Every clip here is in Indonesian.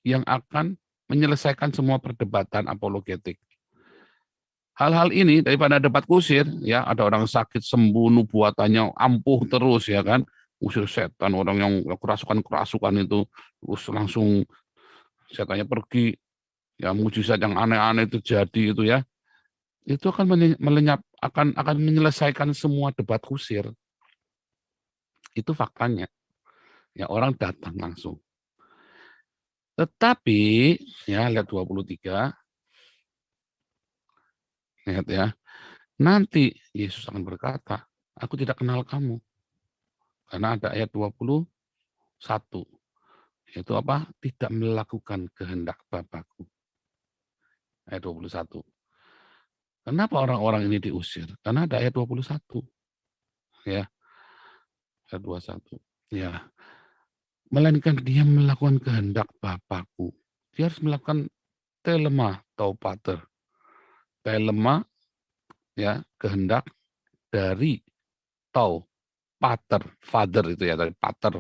yang akan menyelesaikan semua perdebatan apologetik. Hal-hal ini daripada debat kusir, ya ada orang sakit sembuh, nubuatannya ampuh terus ya kan, usir setan, orang yang kerasukan-kerasukan itu terus langsung setannya pergi, ya mujizat yang aneh-aneh itu jadi itu ya, itu akan melenyap, akan menyelesaikan semua debat kusir. Itu faktanya, ya orang datang langsung. Tetapi ya lihat 23, lihat ya, nanti Yesus akan berkata, aku tidak kenal kamu. Karena ada ayat 21. Yaitu apa? Tidak melakukan kehendak Bapakku. Ayat 21. Kenapa orang-orang ini diusir? Karena ada ayat 21. Ya, ayat 21. Ya, melainkan dia melakukan kehendak Bapakku. Dia harus melakukan telema atau pater. Telema ya, kehendak dari tau pater, father itu ya, dari pater.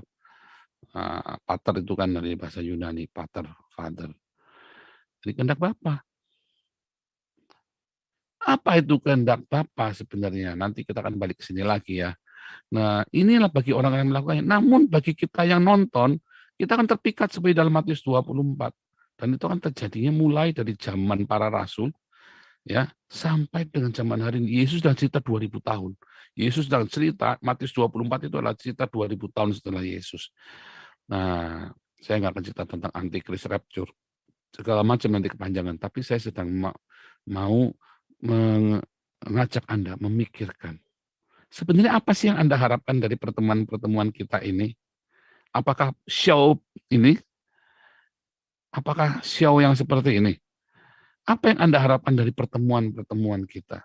Pater itu kan dari bahasa Yunani, pater, father. Jadi kehendak Bapa. Apa itu kehendak Bapa sebenarnya? Nanti kita akan balik ke sini lagi ya. Nah, inilah bagi orang yang melakukannya. Namun bagi kita yang nonton, kita akan terpikat seperti dalam Matius 24. Dan itu akan terjadinya mulai dari zaman para rasul, ya sampai dengan zaman hari ini. Yesus sudah cerita 2000 tahun. Yesus dalam cerita, Matius 24 itu adalah cerita 2000 tahun setelah Yesus. Nah, saya nggak akan cerita tentang antikris rapture, segala macam nanti kepanjangan. Tapi saya sedang mau mengajak Anda memikirkan, sebenarnya apa sih yang Anda harapkan dari pertemuan-pertemuan kita ini? Apakah show ini? Apakah show yang seperti ini? Apa yang Anda harapkan dari pertemuan-pertemuan kita?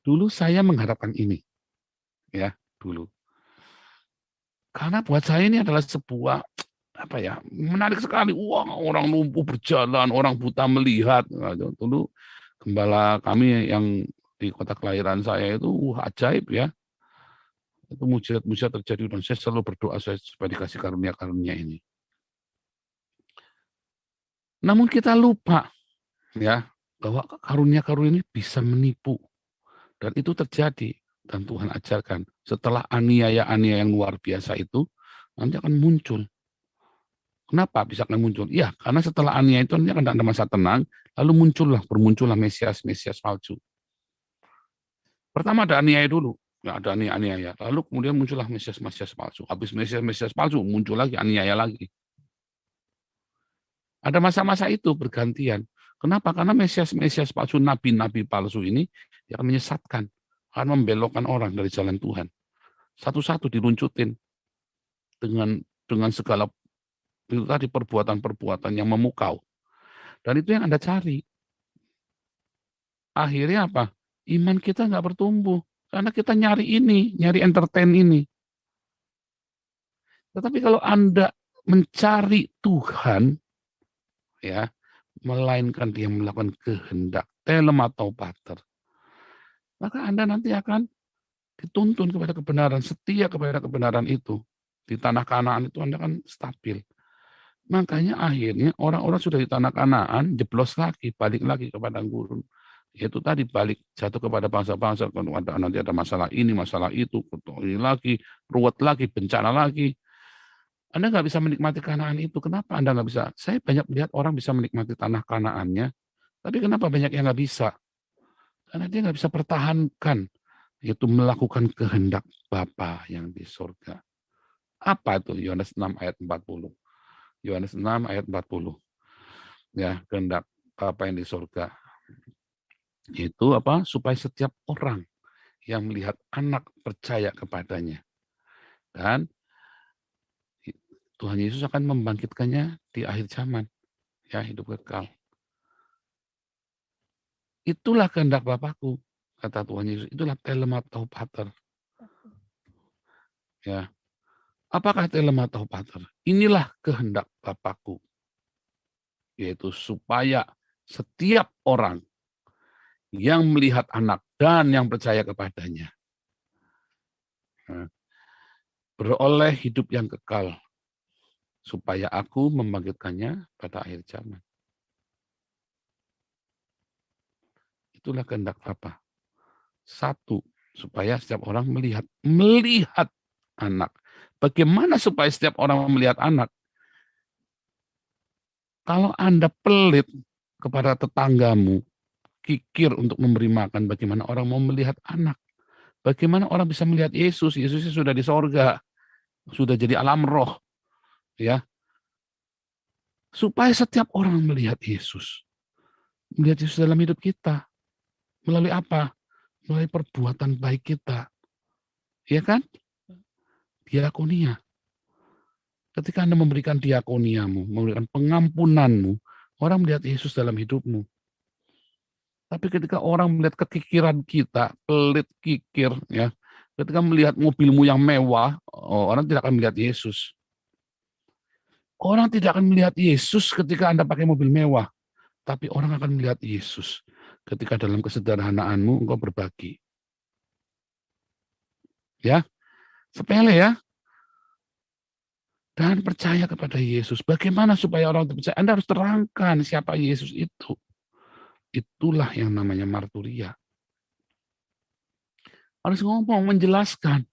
Dulu saya mengharapkan ini, ya dulu. Karena buat saya ini adalah sebuah apa ya, menarik sekali. Wah, orang lumpuh berjalan, orang buta melihat. Nah, dulu gembala kami yang di kota kelahiran saya itu ajaib ya. Itu mujizat-mujizat terjadi dan saya selalu berdoa supaya dikasih karunia-karunia ini. Namun kita lupa ya bahwa karunia-karunia ini bisa menipu dan itu terjadi dan Tuhan ajarkan setelah aniaya-aniaya yang luar biasa itu nanti akan muncul. Kenapa bisa akan muncul? Ya, karena setelah aniaya itu nanti akan ada masa tenang, lalu bermuncullah Mesias palsu. Pertama ada aniaya dulu, ya ada aniaya, lalu kemudian muncullah Mesias palsu. Habis Mesias palsu muncul lagi aniaya lagi. Ada masa-masa itu bergantian. Kenapa? Karena Mesias palsu, nabi-nabi palsu ini yang menyesatkan, akan membelokkan orang dari jalan Tuhan. Satu-satu diruncutin dengan segala itu tadi perbuatan-perbuatan yang memukau. Dan itu yang Anda cari. Akhirnya apa? Iman kita nggak bertumbuh. Karena kita nyari entertain ini. Tetapi kalau Anda mencari Tuhan, ya, melainkan dia melakukan kehendak telem atau pater, maka Anda nanti akan dituntun kepada kebenaran, setia kepada kebenaran itu. Di tanah Kanaan itu Anda kan stabil. Makanya akhirnya orang-orang sudah di tanah Kanaan, jeblos lagi, balik lagi kepada gurun. Itu tadi balik, jatuh kepada bangsa-bangsa, nanti ada masalah ini, masalah itu, ini lagi, ruwet lagi, bencana lagi. Anda nggak bisa menikmati Kanaan itu. Kenapa Anda nggak bisa? Saya banyak melihat orang bisa menikmati tanah Kanaannya, tapi kenapa banyak yang nggak bisa? Karena dia nggak bisa pertahankan, yaitu melakukan kehendak Bapa yang di surga. Apa itu? Yohanes 6 ayat 40. Yohanes 6 ayat 40. Ya, kehendak Bapa yang di surga. Itu apa? Supaya setiap orang yang melihat anak percaya kepadanya. Dan Tuhan Yesus akan membangkitkannya di akhir zaman. Ya, hidup kekal. Itulah kehendak Bapakku, kata Tuhan Yesus. Itulah telema atau pater. Ya. Apakah telema atau pater? Inilah kehendak Bapakku. Yaitu supaya setiap orang yang melihat anak dan yang percaya kepadanya beroleh hidup yang kekal supaya aku membangkitkannya pada akhir zaman. Itulah kehendak Bapa. Satu, supaya setiap orang melihat anak. Bagaimana supaya setiap orang melihat anak? Kalau Anda pelit kepada tetanggamu, kikir untuk memberi makan, bagaimana orang mau melihat anak? Bagaimana orang bisa melihat Yesus? Yesusnya sudah di sorga, sudah jadi alam roh, ya. Supaya setiap orang melihat Yesus dalam hidup kita. Melalui apa? Melalui perbuatan baik kita, ya kan? Diakonia. Ketika Anda memberikan diakoniamu, memberikan pengampunanmu, orang melihat Yesus dalam hidupmu. Tapi ketika orang melihat kekikiran kita, pelit kikir, ya, ketika melihat mobilmu yang mewah, orang tidak akan melihat Yesus. Orang tidak akan melihat Yesus ketika Anda pakai mobil mewah, tapi orang akan melihat Yesus ketika dalam kesederhanaanmu engkau berbagi. Ya, sepele ya. Dan percaya kepada Yesus. Bagaimana supaya orang itu percaya? Anda harus terangkan siapa Yesus itu. Itulah yang namanya marturia. Harus ngomong, menjelaskan.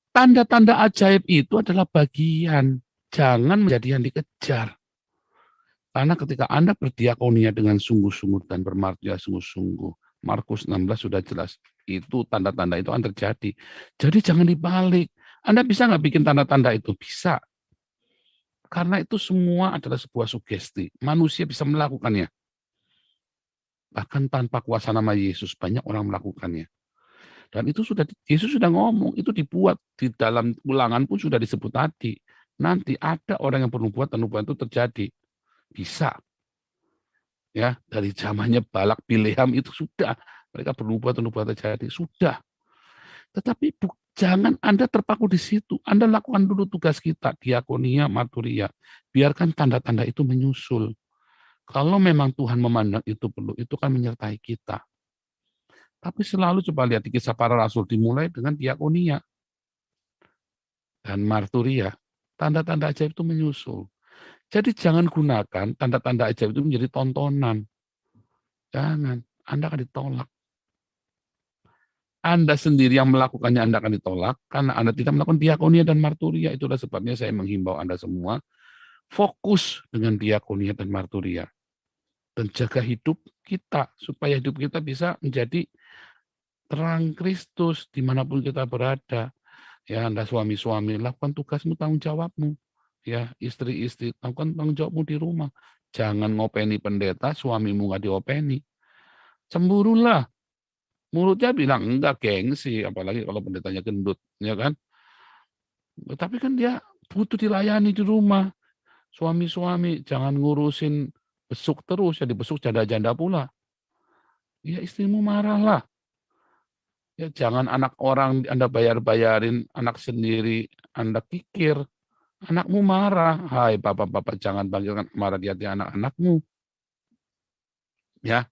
Tanda-tanda ajaib itu adalah bagian. Jangan menjadi yang dikejar. Karena ketika Anda berdiakonia dengan sungguh-sungguh dan bermarturia sungguh-sungguh, Markus 16 sudah jelas. Itu tanda-tanda itu akan terjadi. Jadi jangan dibalik. Anda bisa nggak bikin tanda-tanda itu? Bisa. Karena itu semua adalah sebuah sugesti. Manusia bisa melakukannya. Bahkan tanpa kuasa nama Yesus, banyak orang melakukannya. Dan itu Yesus sudah ngomong, itu dibuat. Di dalam Ulangan pun sudah disebut tadi. Nanti ada orang yang bernubuat dan nubuat itu terjadi. Bisa. Ya, dari zamannya Balak Bileam itu sudah. Mereka bernubuat dan nubuat terjadi. Sudah. Tetapi jangan Anda terpaku di situ. Anda lakukan dulu tugas kita, diakonia, marturia. Biarkan tanda-tanda itu menyusul. Kalau memang Tuhan memandang itu perlu, itu kan menyertai kita. Tapi selalu coba lihat di Kisah Para Rasul dimulai dengan diakonia dan marturia. Tanda-tanda ajaib itu menyusul. Jadi jangan gunakan tanda-tanda ajaib itu menjadi tontonan. Jangan, Anda akan ditolak. Anda sendiri yang melakukannya Anda akan ditolak karena Anda tidak melakukan diakonia dan marturia. Itulah sebabnya saya menghimbau Anda semua fokus dengan diakonia dan marturia dan jaga hidup kita supaya hidup kita bisa menjadi terang Kristus dimanapun kita berada. Ya, Anda suami-suami lakukan tugasmu, tanggung jawabmu. Ya, istri-istri lakukan tanggung jawabmu di rumah. Jangan ngopeni pendeta, suamimu nggak diopeni. Cemburulah. Mulutnya bilang enggak, gengsi, apalagi kalau pendetanya gendut, ya kan? Tapi kan dia butuh dilayani di rumah. Suami-suami jangan ngurusin besuk terus, ya dibesuk janda-janda pula. Ya istrimu marahlah. Ya jangan anak orang Anda bayar-bayarin, anak sendiri Anda kikir. Anakmu marah. Hai bapak-bapak, jangan panggilkan marah di hati anak-anakmu. Ya,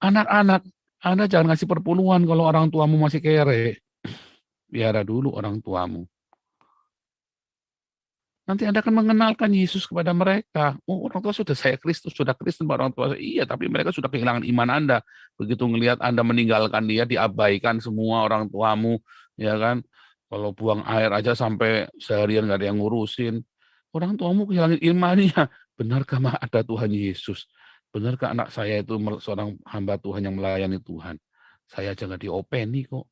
anak-anak, Anda jangan ngasih perpuluhan kalau orang tuamu masih kere. Biara dulu orang tuamu. Nanti Anda akan mengenalkan Yesus kepada mereka. Oh, orang tua sudah saya Kristus, sudah Kristen orang tua. Iya, tapi mereka sudah kehilangan iman Anda. Begitu ngelihat Anda meninggalkan dia, diabaikan semua orang tuamu, ya kan? Kalau buang air aja sampai seharian nggak ada yang ngurusin. Orang tuamu kehilangan imannya. Benarkah ada Tuhan Yesus? Benarkah anak saya itu seorang hamba Tuhan yang melayani Tuhan? Saya aja nggak diopeni kok.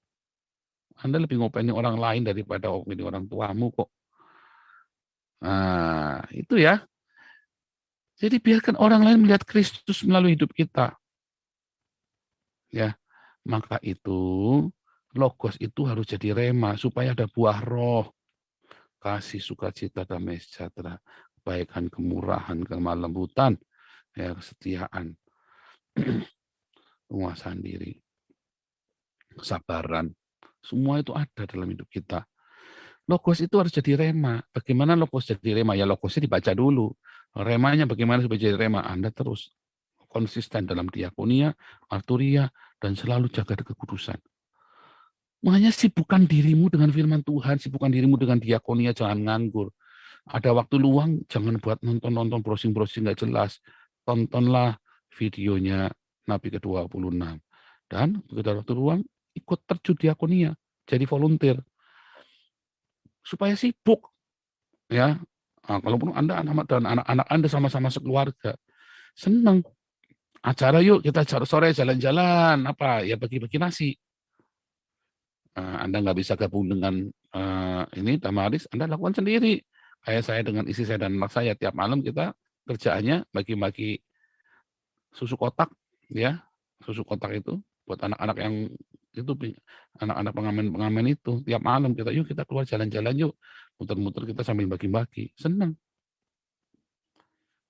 Anda lebih ngopeni orang lain daripada openi orang tuamu kok. Nah, itu ya. Jadi biarkan orang lain melihat Kristus melalui hidup kita. Ya, maka itu logos itu harus jadi rema supaya ada buah roh. Kasih, sukacita, damai sejahtera, kebaikan, kemurahan, kelemah lembutan, ya, kesetiaan, penguasaan diri, kesabaran. Semua itu ada dalam hidup kita. Logos itu harus jadi rema. Bagaimana logos jadi rema? Ya logosnya dibaca dulu. Remanya bagaimana supaya jadi rema? Anda terus konsisten dalam diakonia, marturia, dan selalu jaga kekudusan. Makanya sibukkan dirimu dengan firman Tuhan, sibukkan dirimu dengan diakonia, jangan nganggur. Ada waktu luang, jangan buat nonton-nonton, browsing-browsing nggak jelas. Tontonlah videonya Nabi ke-26. Dan begitu ada waktu luang, ikut terjun diakonia, jadi volunteer. Supaya sibuk, ya. Nah, kalaupun Anda dan anak-anak Anda sama-sama sekeluarga, senang. Acara yuk, kita sore jalan-jalan, apa ya bagi-bagi nasi. Anda nggak bisa gabung dengan ini Damaris, Anda lakukan sendiri. Kayak saya dengan istri saya dan anak saya, tiap malam kita kerjaannya bagi-bagi susu kotak, ya, susu kotak itu buat anak-anak yang itu anak-anak pengamen-pengamen itu tiap malam kita yuk kita keluar jalan-jalan yuk, muter-muter kita sambil bagi-bagi, senang.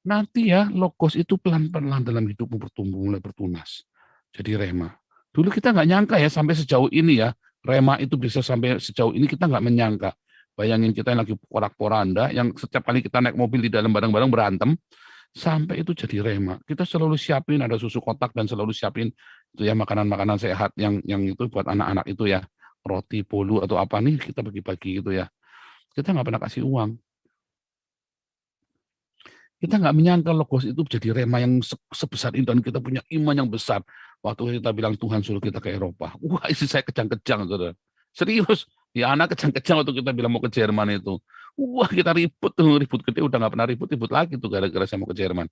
Nanti ya logos itu pelan-pelan dalam hidupmu bertumbuh mulai bertunas, jadi rema. Dulu kita nggak nyangka ya sampai sejauh ini ya, rema itu bisa sampai sejauh ini kita nggak menyangka. Bayangin kita yang lagi porak-poranda, yang setiap kali kita naik mobil di dalam barang-barang berantem, sampai itu jadi rema. Kita selalu siapin ada susu kotak dan selalu siapin itu ya makanan-makanan sehat yang itu buat anak-anak itu ya, roti, bolu atau apa nih kita bagi-bagi gitu ya. Kita nggak pernah kasih uang. Kita nggak menyangka logos itu jadi rema yang sebesar itu dan kita punya iman yang besar. Waktu kita bilang Tuhan suruh kita ke Eropa, wah isi saya kejang-kejang, saudara. Serius, ya anak kejang-kejang waktu kita bilang mau ke Jerman itu. Wah kita ribut tuh, ribut gede udah nggak pernah ribut lagi tuh gara-gara saya mau ke Jerman.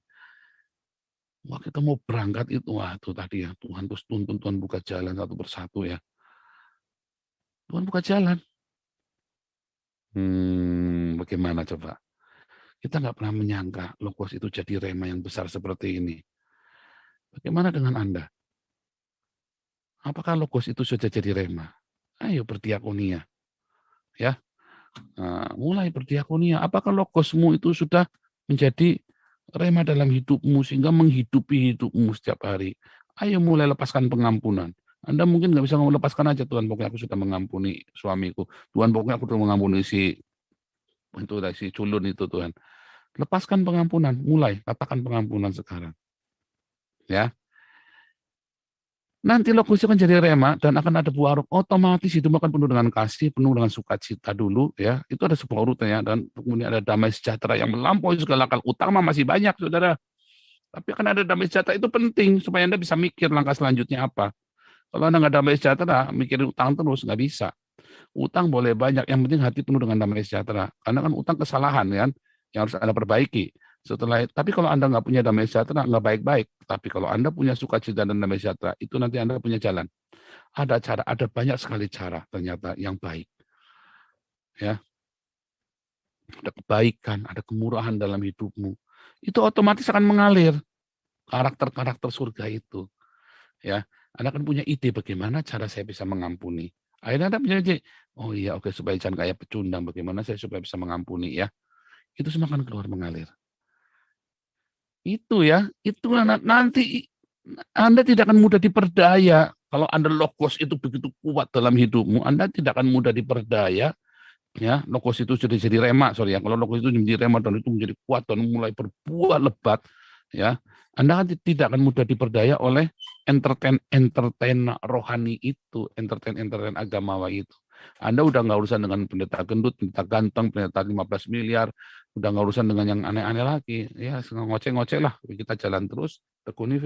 Wah kita mau berangkat itu, wah itu tadi ya Tuhan terus tuntun, Tuhan buka jalan satu persatu ya. Tuhan buka jalan. Bagaimana coba? Kita nggak pernah menyangka logos itu jadi rema yang besar seperti ini. Bagaimana dengan Anda? Apakah logos itu sudah jadi rema? Ayo berdiakonia, ya. Mulai berdiakonia. Apakah logosmu itu sudah menjadi rema dalam hidupmu sehingga menghidupi hidupmu setiap hari? Ayo mulai lepaskan pengampunan. Anda mungkin nggak bisa ngomong lepaskan aja Tuhan pokoknya aku sudah mengampuni suamiku. Tuhan pokoknya aku sudah mengampuni si culun itu Tuhan. Lepaskan pengampunan, mulai katakan pengampunan sekarang. Ya. Nanti logosnya akan jadi rema dan akan ada buah roh. Otomatis itu akan penuh dengan kasih, penuh dengan sukacita dulu ya. Itu ada sebuah urutan ya dan kemudian ada damai sejahtera yang melampaui segala akal. Utang mah masih banyak, Saudara. Tapi akan ada damai sejahtera itu penting supaya Anda bisa mikir langkah selanjutnya apa. Kalau Anda nggak damai sejahtera, mikirin utang terus nggak bisa. Utang boleh banyak, yang penting hati penuh dengan damai sejahtera. Karena kan utang kesalahan kan yang harus Anda perbaiki. Tapi kalau Anda nggak punya damai sejahtera, nggak baik-baik. Tapi kalau Anda punya sukacita dan damai sejahtera, itu nanti Anda punya jalan. Ada cara, ada banyak sekali cara ternyata yang baik. Ya, ada kebaikan, ada kemurahan dalam hidupmu. Itu otomatis akan mengalir karakter-karakter surga itu. Ya, Anda akan punya ide bagaimana cara saya bisa mengampuni. Akhirnya Anda punya ide, oh iya oke supaya jangan kayak pecundang, bagaimana saya supaya bisa mengampuni ya. Itu semua akan keluar mengalir. Itu ya, itu nanti Anda tidak akan mudah diperdaya. Kalau Anda logos itu begitu kuat dalam hidupmu, Anda tidak akan mudah diperdaya. Ya, logos itu sudah jadi rema, sorry ya. Kalau logos itu menjadi rema dan itu menjadi kuat dan mulai berbuah lebat, ya, Anda kan tidak akan mudah diperdaya oleh entertain rohani itu, entertain agamawi itu. Anda udah nggak urusan dengan pendeta gendut, pendeta ganteng, pendeta 15 miliar, udah nggak urusan dengan yang aneh-aneh lagi. Ya, ngoceh-ngoceh lah, kita jalan terus, tekuni